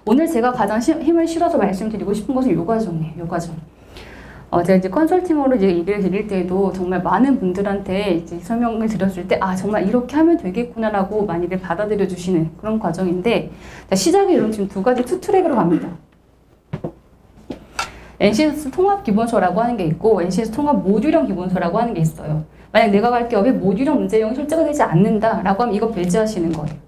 오늘 제가 가장 힘을 실어서 말씀드리고 싶은 것은 요 과정이에요. 요 과정. 제가 이제 컨설팅으로 이제 얘기를 드릴 때도 정말 많은 분들한테 이제 설명을 드렸을 때, 아, 정말 이렇게 하면 되겠구나라고 많이들 받아들여 주시는 그런 과정인데, 자, 시작이 이런 지금 두 가지 투 트랙으로 갑니다. NCS 통합 기본서라고 하는 게 있고, NCS 통합 모듈형 기본서라고 하는 게 있어요. 만약 내가 갈 기업에 모듈형 문제형이 설정이 되지 않는다라고 하면 이거 배제하시는 거예요.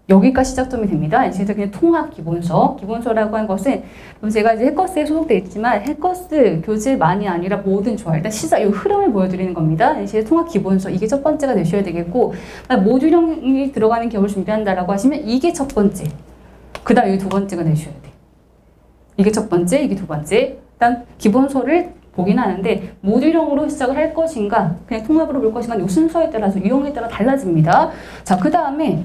여기가 시작점이 됩니다. NCS 그냥 통합 기본서라고 한 것은 제가 이제 해커스에 소속되어 있지만 해커스 교재만이 아니라 모든 조합, 일단 시작, 이 흐름을 보여드리는 겁니다. NCS 통합 기본서, 이게 첫 번째가 되셔야 되겠고, 모듈형이 들어가는 기업을 준비한다라고 하시면 이게 첫 번째, 그 다음 이 두 번째가 되셔야 돼. 이게 첫 번째, 이게 두 번째. 일단 기본서를 보긴 하는데 모듈형으로 시작을 할 것인가 그냥 통합으로 볼 것인가 이 순서에 따라서 유형에 따라 달라집니다. 자, 그 다음에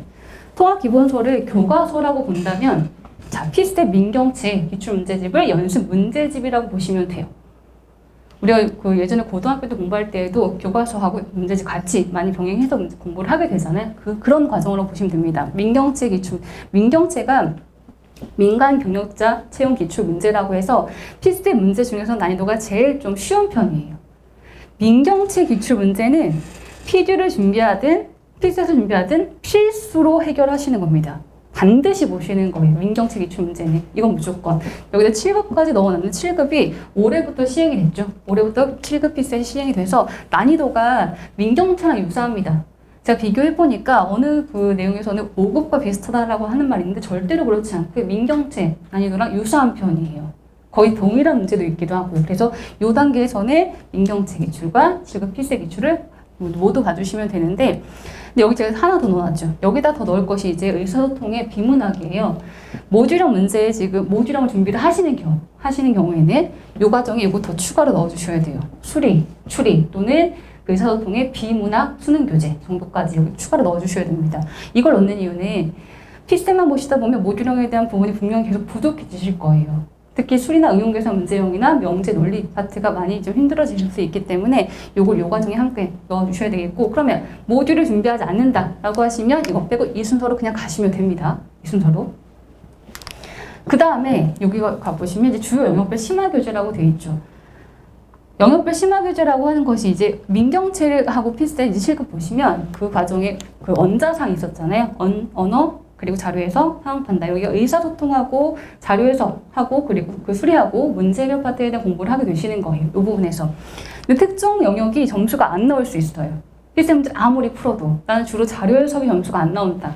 통합 기본서를 교과서라고 본다면, 자, 피스텝 민경채 기출문제집을 연습 문제집이라고 보시면 돼요. 우리가 그 예전에 고등학교 때 공부할 때에도 교과서하고 문제집 같이 많이 병행해서 공부를 하게 되잖아요. 그런 과정으로 보시면 됩니다. 민경채 기출, 민경채가 민간 경력자 채용 기출 문제라고 해서 피스텝 문제 중에서 난이도가 제일 좀 쉬운 편이에요. 민경채 기출 문제는 PD를 준비하든 피스텝을 준비하든 필수로 해결하시는 겁니다. 반드시 보시는 거예요. 민경채 기출 문제는. 이건 무조건. 여기다 7급까지 넣어놨는 7급이 올해부터 시행이 됐죠. 올해부터 7급 피스텝이 시행이 돼서 난이도가 민경채랑 유사합니다. 제가 비교해보니까 어느 그 내용에서는 5급과 비슷하다라고 하는 말이 있는데 절대로 그렇지 않고 민경채 난이도랑 유사한 편이에요. 거의 동일한 문제도 있기도 하고. 그래서 이 단계에서는 민경채 기출과 7급 필수 기출을 모두 봐주시면 되는데, 근데 여기 제가 하나 더 넣어놨죠. 여기다 더 넣을 것이 이제 의사소통의 비문학이에요. 모듈형 문제에 지금 모듈형을 준비를 하시는 경우에는 이 과정에 이거 더 추가로 넣어주셔야 돼요. 추리 또는 의사소통의 비문학 수능 교재 정도까지 여기 추가로 넣어주셔야 됩니다. 이걸 넣는 이유는 피스텝만 보시다 보면 모듈형에 대한 부분이 분명히 계속 부족해지실 거예요. 특히 수리나 응용계산 문제형이나 명제 논리 파트가 많이 좀 힘들어지실 수 있기 때문에 요걸 요 과정에 함께 넣어주셔야 되겠고, 그러면 모듈을 준비하지 않는다라고 하시면 이거 빼고 이 순서로 그냥 가시면 됩니다. 이 순서로. 그 다음에 여기 가보시면 이제 주요 영역별 심화교재라고 되어 있죠. 영역별 심화교재라고 하는 것이 이제 민경채하고 피스텝 이제 실급 보시면 그 과정에 그 언자상 있었잖아요. 언어 그리고 자료 해석, 상황 판단. 여기가 의사소통하고 자료 해석하고 그리고 그 수리하고 문제 해결 파트에 대한 공부를 하게 되시는 거예요. 이 부분에서. 근데 특정 영역이 점수가 안 나올 수 있어요. 피스텝 문제 아무리 풀어도 나는 주로 자료 해석이 점수가 안 나온다.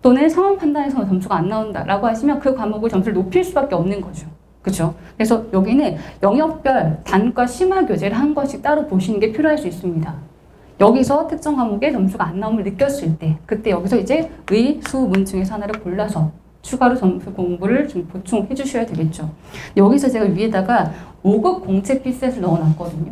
또는 상황 판단에서는 점수가 안 나온다라고 하시면 그 과목을 점수를 높일 수밖에 없는 거죠. 그렇죠? 그래서 여기는 영역별 단과 심화 교재를 한 것씩 따로 보시는 게 필요할 수 있습니다. 여기서 특정 과목에 점수가 안 나옴을 느꼈을 때, 그때 여기서 이제 의, 수, 문 중에서 하나를 골라서 추가로 점수 공부를 좀 보충해 주셔야 되겠죠. 여기서 제가 위에다가 5급 공채 피셋을 넣어놨거든요.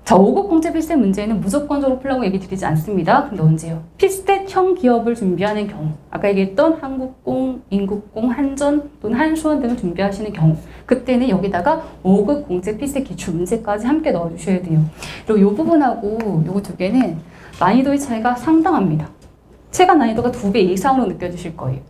자, 5급 공채 피셋 문제는 무조건적으로 풀라고 얘기 드리지 않습니다. 근데 언제요? 피스탯형 기업을 준비하는 경우, 아까 얘기했던 한국공, 인국공, 한전 또는 한수원 등을 준비하시는 경우, 그때는 여기다가 5급 공채 피스탯 기출 문제까지 함께 넣어주셔야 돼요. 그리고 이 부분하고 요거 두 개는 난이도의 차이가 상당합니다. 체감 난이도가 2배 이상으로 느껴지실 거예요.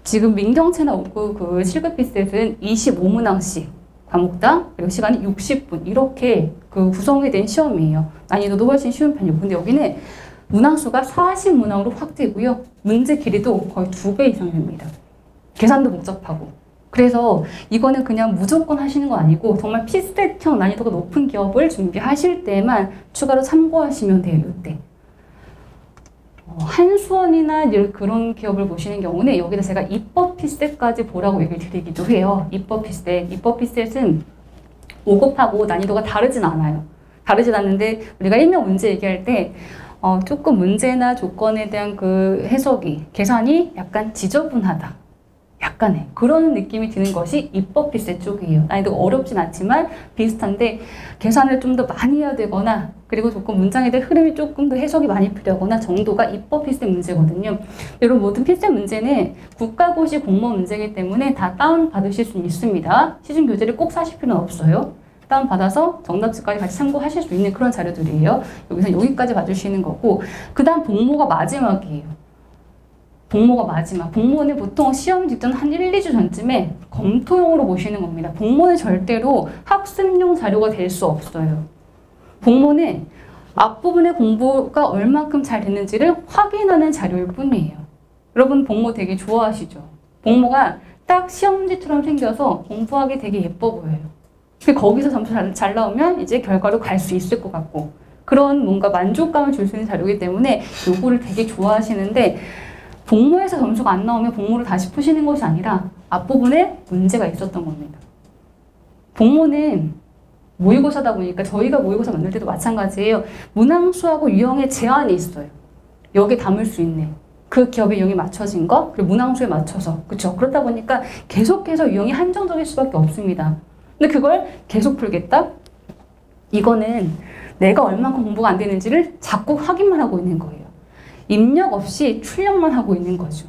지금 민경채나 5급 그 7급 피스탯은 25문항씩 과목당 그리고 시간이 60분 이렇게 그 구성이 된 시험이에요. 난이도도 훨씬 쉬운 편이고, 근데 여기는 문항수가 40문항으로 확대고요. 문제 길이도 거의 2배 이상 됩니다. 계산도 복잡하고. 그래서 이거는 그냥 무조건 하시는 거 아니고 정말 피스탯형 난이도가 높은 기업을 준비하실 때만 추가로 참고하시면 돼요. 이때. 한수원이나 그런 기업을 보시는 경우는 여기다 제가 입법 피스탯까지 보라고 얘기를 드리기도 해요. 입법 피스탯은 5급하고 난이도가 다르진 않아요. 다르진 않는데 우리가 일명 문제 얘기할 때 조금 문제나 조건에 대한 그 해석이, 계산이 약간 지저분하다. 약간의 그런 느낌이 드는 것이 입법 피스탯 쪽이에요. 난이도가 어렵진 않지만 비슷한데 계산을 좀 더 많이 해야 되거나 그리고 조금 문장에 대한 흐름이 조금 더 해석이 많이 필요하거나 정도가 입법 피스탯 문제거든요. 이런 모든 피스탯 문제는 국가고시 공무원 문제이기 때문에 다 다운받으실 수 있습니다. 시중 교재를 꼭 사실 필요는 없어요. 다운받아서 정답지까지 같이 참고하실 수 있는 그런 자료들이에요. 여기서 여기까지 봐주시는 거고, 그 다음 복무가 마지막이에요. 복무가 마지막. 복무는 보통 시험 직전 한 1, 2주 전쯤에 검토용으로 보시는 겁니다. 복무는 절대로 학습용 자료가 될 수 없어요. 복무는 앞부분의 공부가 얼만큼 잘 됐는지를 확인하는 자료일 뿐이에요. 여러분 복무 되게 좋아하시죠? 복무가 딱 시험지처럼 생겨서 공부하기 되게 예뻐 보여요. 거기서 점수 잘 나오면 이제 결과로 갈 수 있을 것 같고 그런 뭔가 만족감을 줄 수 있는 자료이기 때문에 요거를 되게 좋아하시는데 복무에서 점수가 안 나오면 복무를 다시 푸시는 것이 아니라 앞부분에 문제가 있었던 겁니다. 복무는 모의고사다 보니까 저희가 모의고사 만들 때도 마찬가지예요. 문항수하고 유형에 제한이 있어요. 여기에 담을 수 있는 그 기업의 유형이 맞춰진 거 그리고 문항수에 맞춰서 그렇죠. 그렇다 보니까 계속해서 유형이 한정적일 수밖에 없습니다. 근데 그걸 계속 풀겠다? 이거는 내가 얼만큼 공부가 안 되는지를 자꾸 확인만 하고 있는 거예요. 입력 없이 출력만 하고 있는 거죠.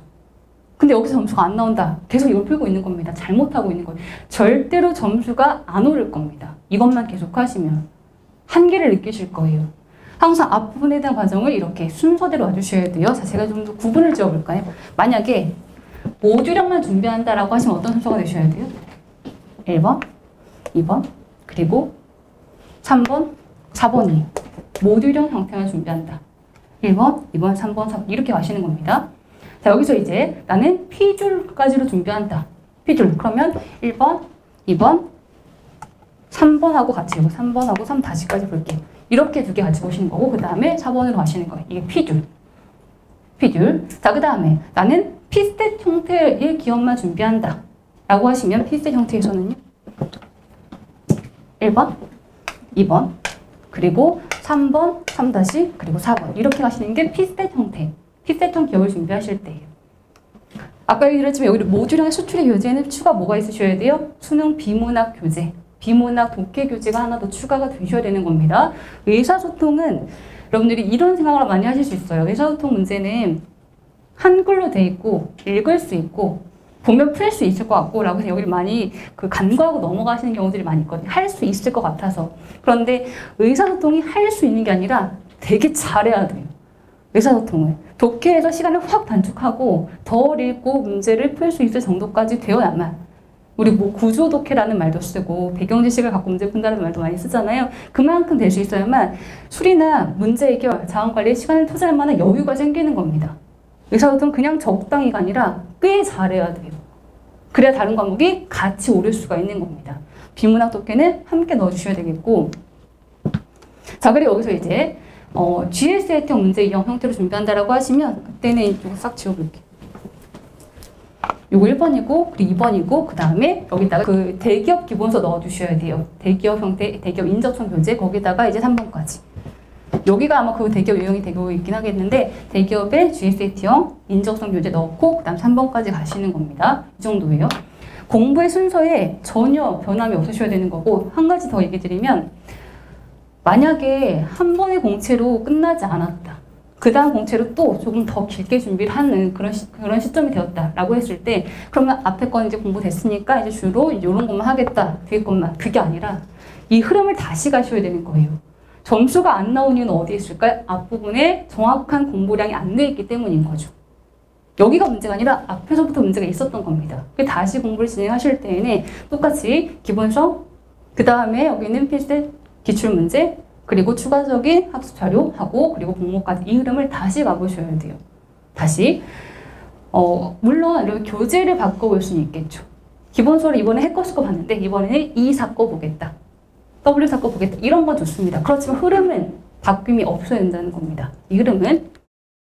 근데 여기서 점수가 안 나온다. 계속 이걸 풀고 있는 겁니다. 잘못하고 있는 거예요. 절대로 점수가 안 오를 겁니다. 이것만 계속 하시면 한계를 느끼실 거예요. 항상 앞부분에 대한 과정을 이렇게 순서대로 와주셔야 돼요. 자, 제가 좀 더 구분을 지어볼까요? 만약에 모듈형만 준비한다라고 하시면 어떤 순서가 되셔야 돼요? 1번, 2번, 그리고 3번, 4번이 모듈형 형태만 준비한다. 1번, 2번, 3번, 4번 이렇게 가시는 겁니다. 자, 여기서 이제 나는 P줄까지로 준비한다. P줄. 그러면 1번, 2번, 3번하고 같이 이거 3번하고 3 다시까지 볼게요. 이렇게 두 개 같이 보시는 거고 그 다음에 4번으로 가시는 거예요. 이게 P줄. P줄. 자, 그 다음에 나는 P스탯 형태의 기업만 준비한다. 라고 하시면 P스탯 형태에서는요. 1번, 2번, 그리고 3번, 3 다시, 그리고 4번. 이렇게 가시는 게 P스탯 형태. P스탯형 기업을 준비하실 때예요. 아까 얘기했지만 여기 모듈형의 수출의 교재에는 추가 뭐가 있으셔야 돼요? 수능 비문학 교재. 비문학 독해 교재가 하나 더 추가가 되셔야 되는 겁니다. 의사소통은 여러분들이 이런 생각을 많이 하실 수 있어요. 의사소통 문제는 한글로 돼 있고 읽을 수 있고 보면 풀 수 있을 것 같고 라고 해서 여기를 많이 간과하고 넘어가시는 경우들이 많이 있거든요. 할 수 있을 것 같아서. 그런데 의사소통이 할 수 있는 게 아니라 되게 잘해야 돼요. 의사소통을. 독해에서 시간을 확 단축하고 덜 읽고 문제를 풀 수 있을 정도까지 되어야만 우리 뭐 구조 독해라는 말도 쓰고 배경 지식을 갖고 문제 푼다는 말도 많이 쓰잖아요. 그만큼 될 수 있어야만 수리나 문제 해결, 자원 관리에 시간을 투자할 만한 여유가 생기는 겁니다. 의사소통 그냥 적당히가 아니라 꽤 잘해야 돼요. 그래야 다른 과목이 같이 오를 수가 있는 겁니다. 비문학 독해는 함께 넣어주셔야 되겠고 자, 그리고 여기서 이제 GSA형 문제 유형 형태로 준비한다라고 하시면 그때는 이거 싹 지워볼게요. 요거 1번이고 그리고 2번이고 그 다음에 여기다가 그 대기업 기본서 넣어주셔야 돼요. 대기업 형태, 대기업 인적성 교재 거기다가 이제 3번까지. 여기가 아마 그 대기업 유형이 되고 있긴 하겠는데 대기업의 GSAT형 인적성 교재 넣고 그 다음 3번까지 가시는 겁니다. 이 정도예요. 공부의 순서에 전혀 변함이 없으셔야 되는 거고 한 가지 더 얘기 드리면 만약에 한 번의 공채로 끝나지 않았다. 그 다음 공채로 또 조금 더 길게 준비를 하는 그런 시점이 되었다라고 했을 때 그러면 앞에 건 이제 공부됐으니까 이제 주로 이런 것만 하겠다. 뒤에 것만. 그게 아니라 이 흐름을 다시 가셔야 되는 거예요. 점수가 안 나온 이유는 어디에 있을까요? 앞부분에 정확한 공부량이 안 돼 있기 때문인 거죠. 여기가 문제가 아니라 앞에서부터 문제가 있었던 겁니다. 다시 공부를 진행하실 때에는 똑같이 기본서, 그 다음에 여기는 필수 기출문제, 그리고 추가적인 학습 자료하고 그리고 복무까지 이 흐름을 다시 가보셔야 돼요. 다시. 물론 이렇게 교재를 바꿔볼 수는 있겠죠. 기본서를 이번에 해커스 거 봤는데 이번에는 E 사거 보겠다. W 사거 보겠다. 이런 건 좋습니다. 그렇지만 흐름은 바뀜이 없어야 된다는 겁니다. 이 흐름은